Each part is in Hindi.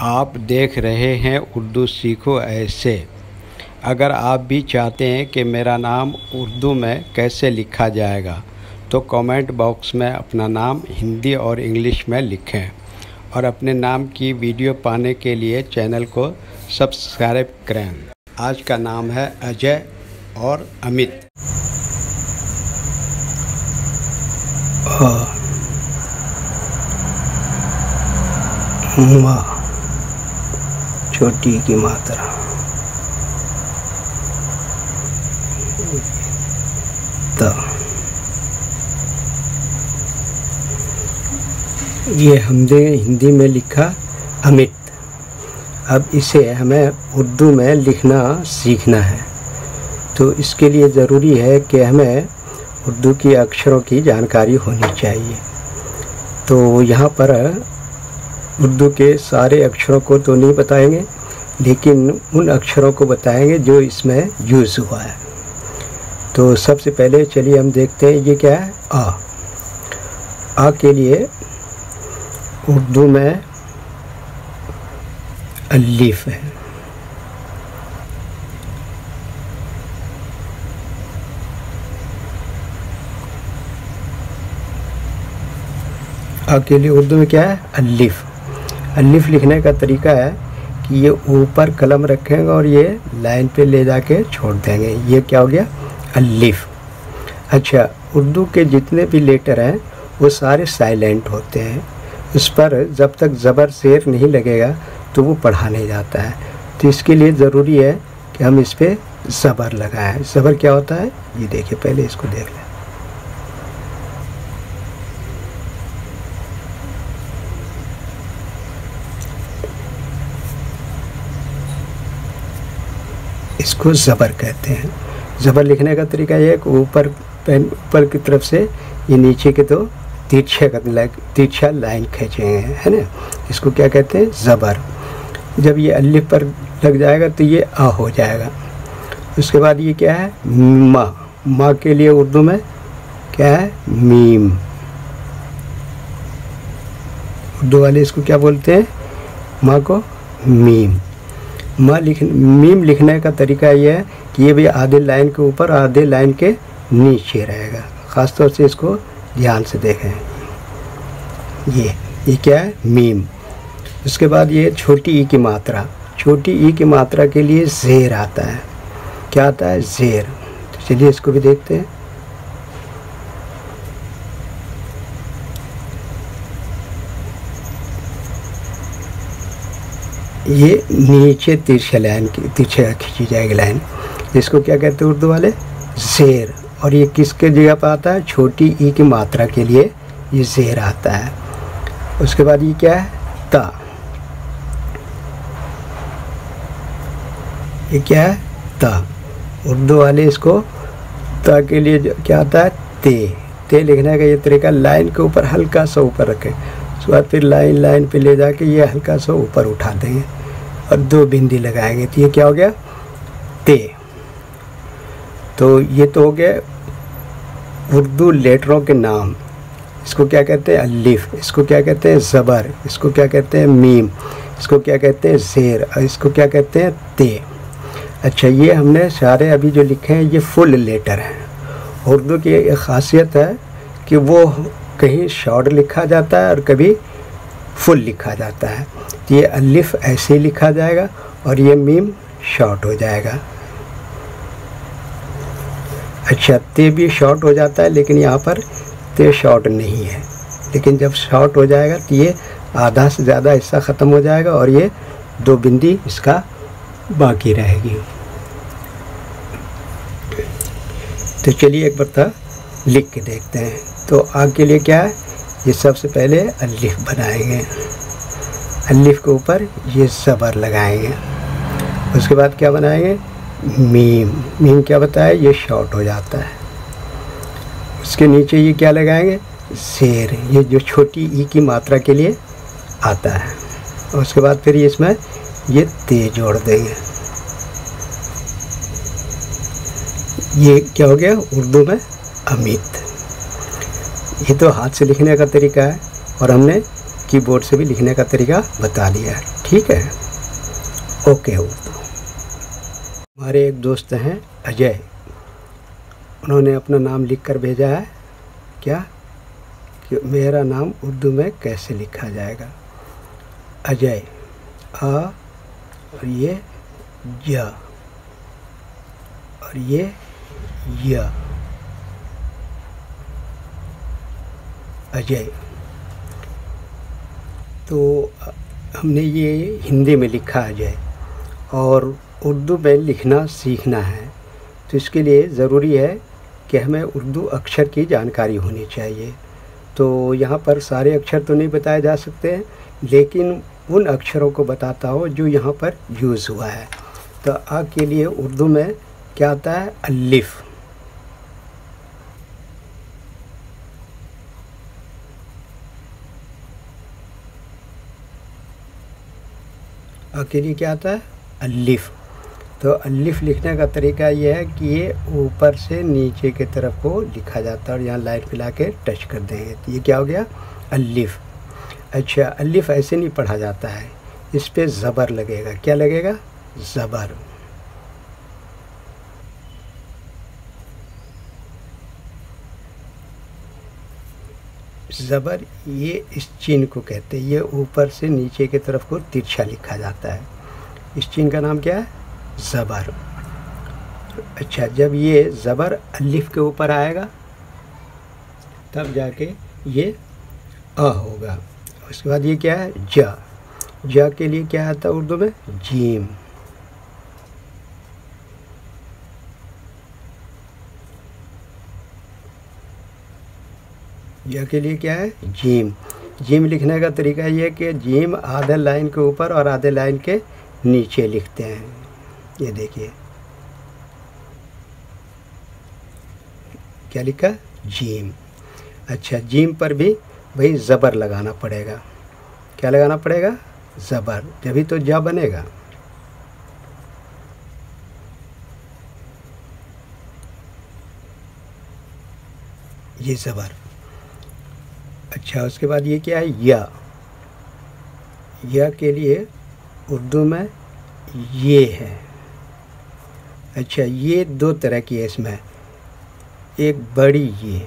आप देख रहे हैं उर्दू सीखो ऐसे। अगर आप भी चाहते हैं कि मेरा नाम उर्दू में कैसे लिखा जाएगा तो कमेंट बॉक्स में अपना नाम हिंदी और इंग्लिश में लिखें और अपने नाम की वीडियो पाने के लिए चैनल को सब्सक्राइब करें। आज का नाम है अजय और अमित। माँ छोटी की मात्रा त। ये हमने हिंदी में लिखा अमित। अब इसे हमें उर्दू में लिखना सीखना है, तो इसके लिए ज़रूरी है कि हमें उर्दू की अक्षरों की जानकारी होनी चाहिए। तो यहाँ पर उर्दू के सारे अक्षरों को तो नहीं बताएंगे, लेकिन उन अक्षरों को बताएंगे जो इसमें यूज़ हुआ है। तो सबसे पहले चलिए हम देखते हैं ये क्या है। आ के लिए उर्दू में अलिफ है। आ के लिए उर्दू में क्या है? अलिफ। अलिफ लिखने का तरीका है कि ये ऊपर कलम रखेंगे और ये लाइन पे ले जाके छोड़ देंगे। ये क्या हो गया? अलिफ। अच्छा, उर्दू के जितने भी लेटर हैं वो सारे साइलेंट होते हैं। उस पर जब तक ज़बर ज़ेर नहीं लगेगा तो वो पढ़ा नहीं जाता है। तो इसके लिए ज़रूरी है कि हम इस पर ज़बर लगाएं। ज़बर क्या होता है ये देखिए, पहले इसको देख लें। इसको ज़बर कहते हैं। ज़बर लिखने का तरीका ये है कि ऊपर ऊपर की तरफ से ये नीचे के तो तिरछा लाइन खींचेंगे, है ना। इसको क्या कहते हैं? ज़बर। जब ये अलिफ पर लग जाएगा तो ये आ हो जाएगा। उसके बाद ये क्या है? माँ। माँ के लिए उर्दू में क्या है? मीम। उर्दू वाले इसको क्या बोलते हैं? माँ को मीम। मीम लिखने का तरीका ये है कि ये भी आधे लाइन के ऊपर आधे लाइन के नीचे रहेगा। ख़ास तौर से इसको ध्यान से देखें। ये क्या है? मीम। उसके बाद ये छोटी ई की मात्रा। छोटी ई की मात्रा के लिए ज़ेर आता है। क्या आता है? ज़ेर। तो चलिए इसको भी देखते हैं। ये नीचे तिरछा खींची जाएगी लाइन। इसको क्या कहते हैं उर्दू वाले? ज़ेर। और ये किसके जगह पर आता है? छोटी ई की मात्रा के लिए ये ज़ेर आता है। उसके बाद ये क्या है? ता। ये क्या है? ता। उर्दू वाले इसको ता के लिए क्या आता है? ते लिखने का ये तरीका, लाइन के ऊपर हल्का सा ऊपर रखें। उसके बाद फिर लाइन पे ले जाके ये हल्का सा ऊपर उठा देंगे और दो बिंदी लगाएंगे। तो ये क्या हो गया? ते। तो ये तो हो गया उर्दू लेटरों के नाम। इसको क्या कहते हैं? अलिफ। इसको क्या कहते हैं? ज़बर। इसको क्या कहते हैं? मीम। इसको क्या कहते हैं? ज़ेर। और इसको क्या कहते हैं? ते। अच्छा, ये हमने सारे अभी जो लिखे हैं ये फुल लेटर हैं। उर्दू की एक ख़ासियत है कि वो कहीं शॉर्ट लिखा जाता है और कभी फुल लिखा जाता है। तो ये अलिफ ऐसे ही लिखा जाएगा और ये मीम शॉर्ट हो जाएगा। अच्छा, ते भी शॉर्ट हो जाता है, लेकिन यहाँ पर ते शॉर्ट नहीं है। लेकिन जब शॉर्ट हो जाएगा तो ये आधा से ज़्यादा हिस्सा ख़त्म हो जाएगा और ये दो बिंदी इसका बाकी रहेगी। तो चलिए एक बार लिख के देखते हैं। तो आगे के लिए क्या है? ये सबसे पहले अलिफ बनाएंगे। अलिफ के ऊपर ये ज़बर लगाएंगे। उसके बाद क्या बनाएंगे? मीम। मीम क्या बताया? ये शॉर्ट हो जाता है। उसके नीचे ये क्या लगाएंगे? ज़ेर। ये जो छोटी ई की मात्रा के लिए आता है। और उसके बाद फिर इसमें ये ते जोड़ देंगे। ये क्या हो गया? उर्दू में अमित। ये तो हाथ से लिखने का तरीका है और हमने कीबोर्ड से भी लिखने का तरीका बता दिया है। ठीक है, ओके। हमारे एक दोस्त हैं अजय, उन्होंने अपना नाम लिख कर भेजा है क्या कि मेरा नाम उर्दू में कैसे लिखा जाएगा। अजय, आ और ये या और ये या, अजय। तो हमने ये हिंदी में लिखा अजय, और उर्दू में लिखना सीखना है। तो इसके लिए ज़रूरी है कि हमें उर्दू अक्षर की जानकारी होनी चाहिए। तो यहाँ पर सारे अक्षर तो नहीं बताए जा सकते हैं, लेकिन उन अक्षरों को बताता हूँ जो यहाँ पर यूज़ हुआ है। तो आ के लिए उर्दू में क्या आता है, अलिफ। आ के लिए क्या आता है, अलिफ। तो अलिफ लिखने का तरीका ये है कि ये ऊपर से नीचे की तरफ को लिखा जाता है और यहाँ लाइन पे ला के टच कर देंगे तो ये क्या हो गया, अलिफ। अच्छा, अलिफ ऐसे नहीं पढ़ा जाता है, इस पे ज़बर लगेगा। क्या लगेगा, ज़बर। ज़बर ये इस चिन्ह को कहते हैं, ये ऊपर से नीचे की तरफ को तिरछा लिखा जाता है। इस चिन्ह का नाम क्या है, ज़बर। अच्छा, जब ये ज़बर अलिफ के ऊपर आएगा तब जाके ये अ होगा। उसके बाद ये क्या है, जा। जा के लिए क्या आता है उर्दू में, जीम। जा के लिए क्या है, जीम। जीम लिखने का तरीका ये है कि जीम आधे लाइन के ऊपर और आधे लाइन के नीचे लिखते हैं। ये देखिए क्या लिखा, जीम। अच्छा, जीम पर भी भाई ज़बर लगाना पड़ेगा। क्या लगाना पड़ेगा, ज़बर, जभी तो जा बनेगा। ये ज़बर। अच्छा, उसके बाद ये क्या है, या के लिए उर्दू में ये है। अच्छा, ये दो तरह की है इसमें, एक बड़ी ये,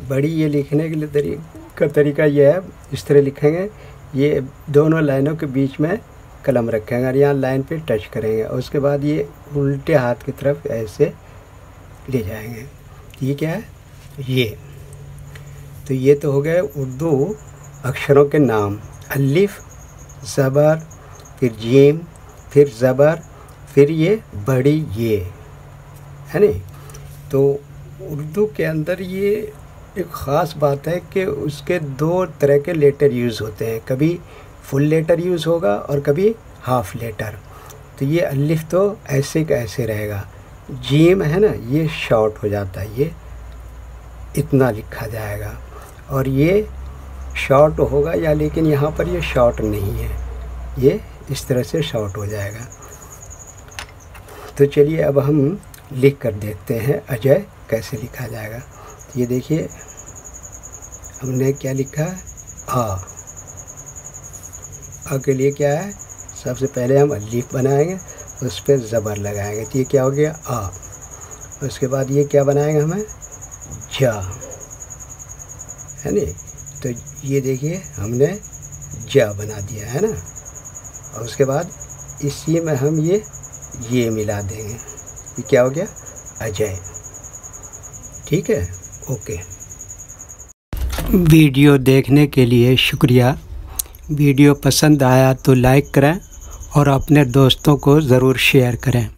बड़ी ये लिखने के लिए तरीका ये है, इस तरह लिखेंगे। ये दोनों लाइनों के बीच में कलम रखेंगे और यहाँ लाइन पे टच करेंगे और उसके बाद ये उल्टे हाथ की तरफ ऐसे ले जाएंगे। ये क्या है, ये। तो ये तो हो गए उर्दू अक्षरों के नाम, अलिफ, ज़बर, फिर जीम, फिर ज़बर, फिर ये बड़ी ये, है नहीं। तो उर्दू के अंदर ये एक ख़ास बात है कि उसके दो तरह के लेटर यूज़ होते हैं, कभी फुल लेटर यूज़ होगा और कभी हाफ लेटर। तो ये अलिफ तो ऐसे का ऐसे रहेगा, जीम है ना ये शॉर्ट हो जाता है, ये इतना लिखा जाएगा, और ये शॉर्ट होगा या, लेकिन यहाँ पर ये शॉर्ट नहीं है, ये इस तरह से शॉर्ट हो जाएगा। तो चलिए अब हम लिख कर देखते हैं अजय कैसे लिखा जाएगा। ये देखिए हमने क्या लिखा है, आ के लिए क्या है, सबसे पहले हम अलिफ बनाएंगे, उस पर ज़बर लगाएंगे तो ये क्या हो गया, आ। उसके बाद ये क्या बनाएंगे हमें, जा, है नहीं। तो ये देखिए हमने जा बना दिया है ना, और उसके बाद इसी में हम ये मिला देंगे, ये क्या हो गया, अजय। ठीक है, ओके। वीडियो देखने के लिए शुक्रिया। वीडियो पसंद आया तो लाइक करें और अपने दोस्तों को ज़रूर शेयर करें।